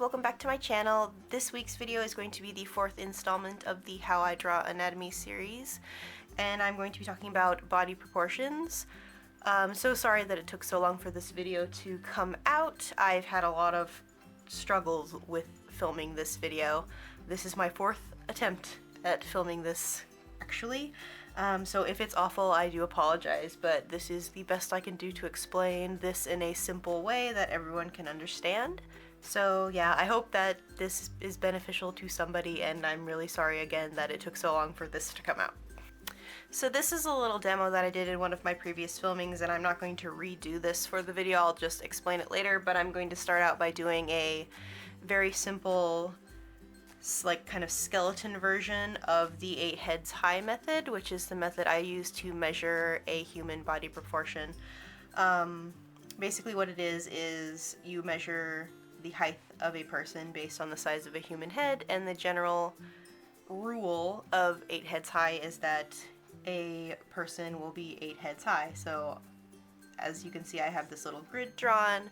welcome back to my channel. This week's video is going to be the fourth installment of the How I Draw Anatomy series, and I'm going to be talking about body proportions. So sorry that it took so long for this video to come out. I've had a lot of struggles with filming this video. This is my fourth attempt at filming this, actually. So if it's awful, I do apologize, but this is the best I can do to explain this in a simple way that everyone can understand. So yeah, I hope that this is beneficial to somebody, and I'm really sorry again that it took so long for this to come out. So this is a little demo that I did in one of my previous filmings, and I'm not going to redo this for the video, I'll just explain it later, but I'm going to start out by doing a very simple, like, kind of skeleton version of the 8 heads high method, which is the method I use to measure a human body proportion. Basically what it is you measure the height of a person based on the size of a human head, and the general rule of 8 heads high is that a person will be 8 heads high. So as you can see, I have this little grid drawn,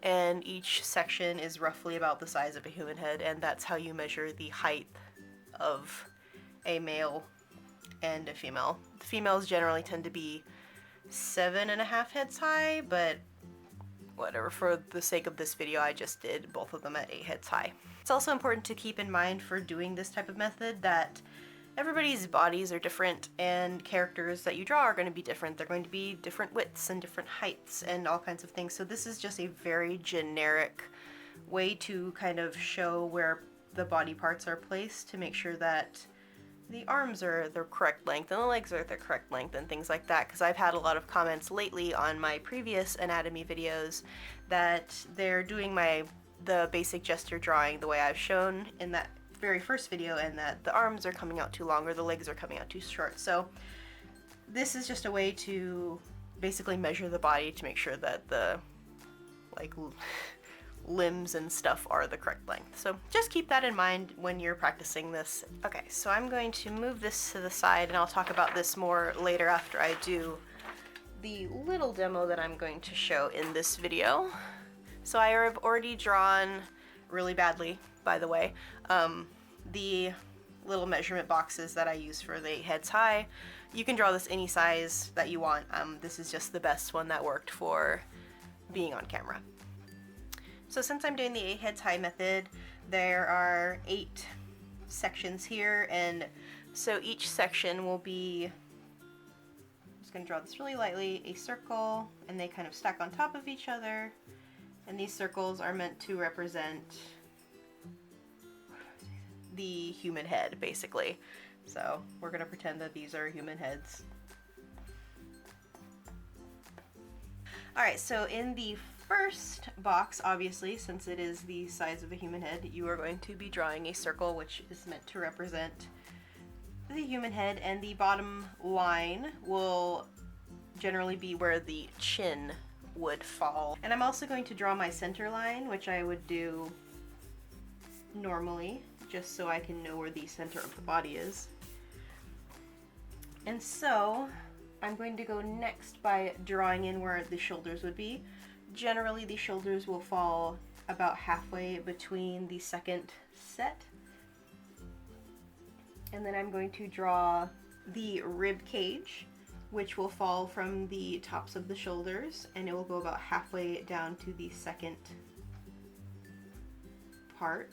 and each section is roughly about the size of a human head, and that's how you measure the height of a male and a female. The females generally tend to be 7.5 heads high, but whatever, for the sake of this video I just did both of them at 8 heads high. It's also important to keep in mind for doing this type of method that everybody's bodies are different, and characters that you draw are going to be different. They're going to be different widths and different heights and all kinds of things. So this is just a very generic way to kind of show where the body parts are placed to make sure that the arms are the correct length and the legs are the correct length and things like that, because I've had a lot of comments lately on my previous anatomy videos that they're doing the basic gesture drawing the way I've shown in that very first video, and that the arms are coming out too long or the legs are coming out too short. So this is just a way to basically measure the body to make sure that the limbs and stuff are the correct length. So just keep that in mind when you're practicing this. Okay, so I'm going to move this to the side, and I'll talk about this more later after I do the little demo that I'm going to show in this video. So I have already drawn really badly, by the way, the little measurement boxes that I use for the 8 heads high. You can draw this any size that you want. This is just the best one that worked for being on camera. So since I'm doing the 8 heads high method, there are 8 sections here, and so each section will be, I'm just going to draw this really lightly, a circle, and they kind of stack on top of each other, and these circles are meant to represent the human head, basically. So we're going to pretend that these are human heads. Alright, so in the first box, obviously, since it is the size of a human head, you are going to be drawing a circle which is meant to represent the human head, and the bottom line will generally be where the chin would fall. And I'm also going to draw my center line, which I would do normally, just so I can know where the center of the body is. And so I'm going to go next by drawing in where the shoulders would be. Generally, the shoulders will fall about halfway between the second set. And then I'm going to draw the rib cage, which will fall from the tops of the shoulders, and it will go about halfway down to the second part,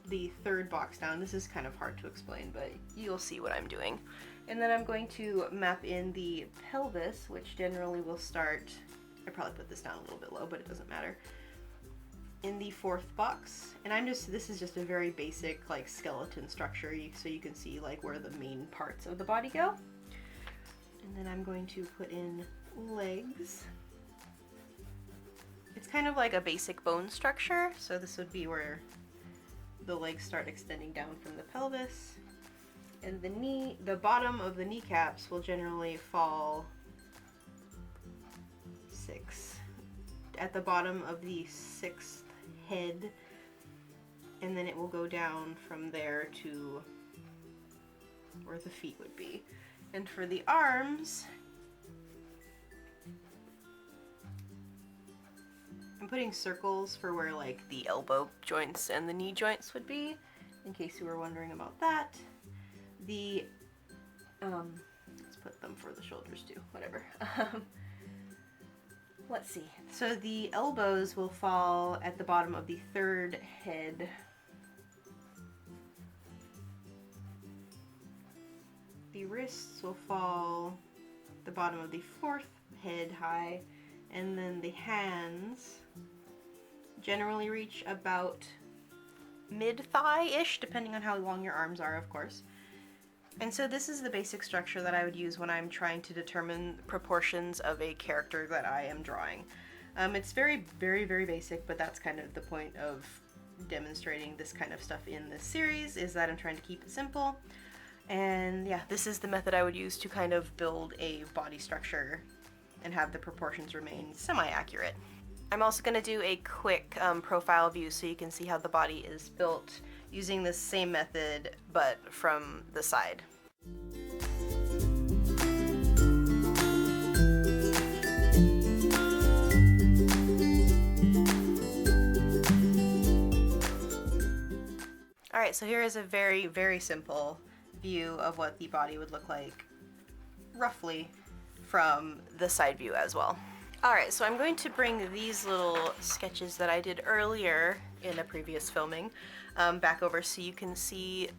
the third box down. This is kind of hard to explain, but you'll see what I'm doing. And then I'm going to map in the pelvis, which generally will start, I probably put this down a little bit low, but it doesn't matter, in the 4th box. And this is just a very basic, like, skeleton structure, so you can see like where the main parts of the body go. And then I'm going to put in legs. It's kind of like a basic bone structure, so this would be where the legs start extending down from the pelvis. And the bottom of the kneecaps will generally fall at the bottom of the 6th head, and then it will go down from there to where the feet would be. And for the arms, I'm putting circles for where like the elbow joints and the knee joints would be, in case you were wondering about that. The, let's put them for the shoulders too, whatever. Let's see. So the elbows will fall at the bottom of the third head. The wrists will fall at the bottom of the fourth head high, and then the hands generally reach about mid-thigh-ish, depending on how long your arms are, of course. And so this is the basic structure that I would use when I'm trying to determine proportions of a character that I am drawing. It's very, very, very basic, but that's kind of the point of demonstrating this kind of stuff in this series, is that I'm trying to keep it simple. And yeah, this is the method I would use to kind of build a body structure and have the proportions remain semi-accurate. I'm also going to do a quick profile view so you can see how the body is built using the same method but from the side. Alright, so here is a very, very simple view of what the body would look like roughly from the side view as well. Alright, so I'm going to bring these little sketches that I did earlier in a previous filming back over so you can see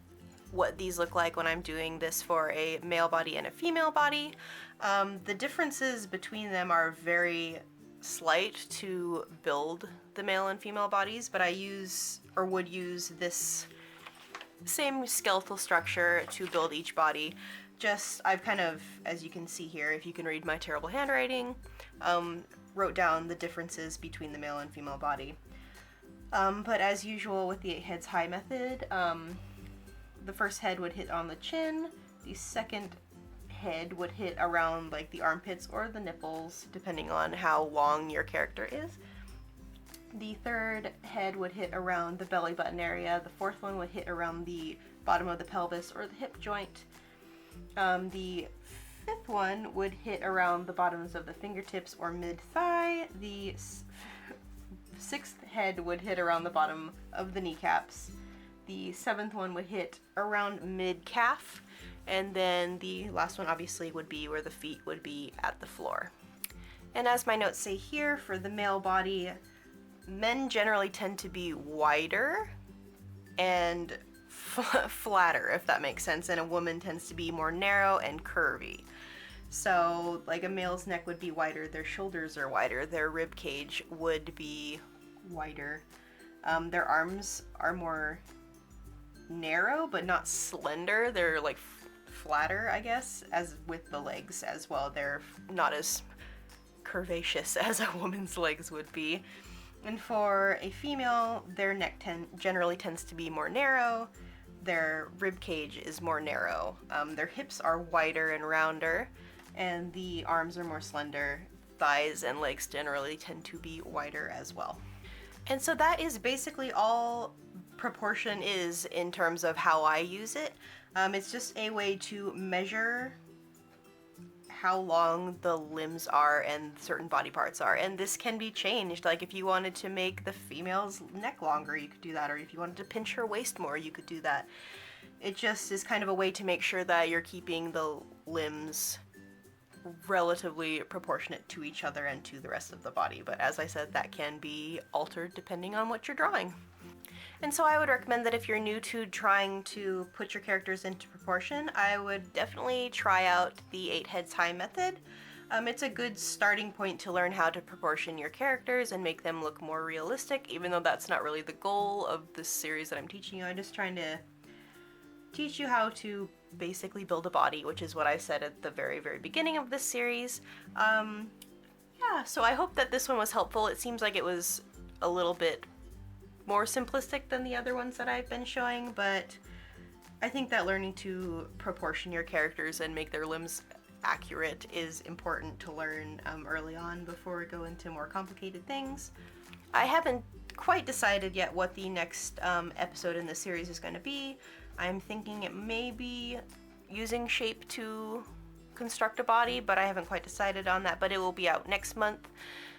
what these look like when I'm doing this for a male body and a female body. The differences between them are very slight to build the male and female bodies, but I use, or would use, this same skeletal structure to build each body. Just, I've kind of, as you can see here, if you can read my terrible handwriting, wrote down the differences between the male and female body. But as usual with the 8 heads high method, the first head would hit on the chin, the second head would hit around like the armpits or the nipples, depending on how long your character is. The third head would hit around the belly button area, the fourth one would hit around the bottom of the pelvis or the hip joint. The fifth one would hit around the bottoms of the fingertips or mid-thigh. The sixth head would hit around the bottom of the kneecaps. The seventh one would hit around mid-calf. And then the last one obviously would be where the feet would be at the floor. And as my notes say here, for the male body, men generally tend to be wider and flatter, if that makes sense, and a woman tends to be more narrow and curvy. So like a male's neck would be wider, their shoulders are wider, their rib cage would be wider. Their arms are more narrow but not slender. They're like flatter, I guess, as with the legs as well. They're not as curvaceous as a woman's legs would be. And for a female, their neck generally tends to be more narrow. Their rib cage is more narrow. Their hips are wider and rounder, and the arms are more slender. Thighs and legs generally tend to be wider as well. And so that is basically all proportion is in terms of how I use it. It's just a way to measure how long the limbs are and certain body parts are, and this can be changed. Like if you wanted to make the female's neck longer, you could do that, or if you wanted to pinch her waist more, you could do that. It just is kind of a way to make sure that you're keeping the limbs relatively proportionate to each other and to the rest of the body, but as I said, that can be altered depending on what you're drawing. And so I would recommend that if you're new to trying to put your characters into proportion, I would definitely try out the 8 heads high method. It's a good starting point to learn how to proportion your characters and make them look more realistic, even though that's not really the goal of this series that I'm teaching you. I'm just trying to teach you how to basically build a body, which is what I said at the very, very beginning of this series. Yeah, so I hope that this one was helpful. It seems like it was a little bit more simplistic than the other ones that I've been showing, but I think that learning to proportion your characters and make their limbs accurate is important to learn early on before we go into more complicated things. I haven't quite decided yet what the next episode in the series is going to be. I'm thinking it may be using shape to construct a body, but I haven't quite decided on that, but it will be out next month.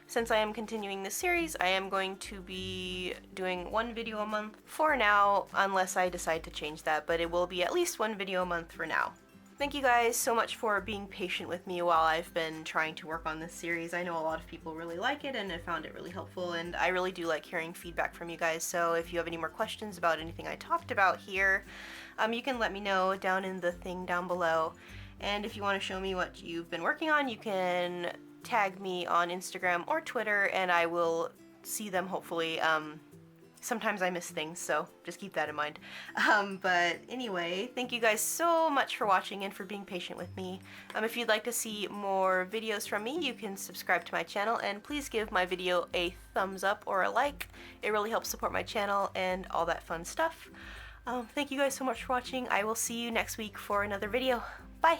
Since I am continuing this series, I am going to be doing one video a month for now, unless I decide to change that, but it will be at least one video a month for now. Thank you guys so much for being patient with me while I've been trying to work on this series. I know a lot of people really like it and have found it really helpful, and I really do like hearing feedback from you guys, so if you have any more questions about anything I talked about here, you can let me know down in the thing down below. And if you want to show me what you've been working on, you can tag me on Instagram or Twitter, and I will see them hopefully. Sometimes I miss things, so just keep that in mind. But anyway, thank you guys so much for watching and for being patient with me. If you'd like to see more videos from me, you can subscribe to my channel, and please give my video a thumbs up or a like. It really helps support my channel and all that fun stuff. Thank you guys so much for watching. I will see you next week for another video. Bye!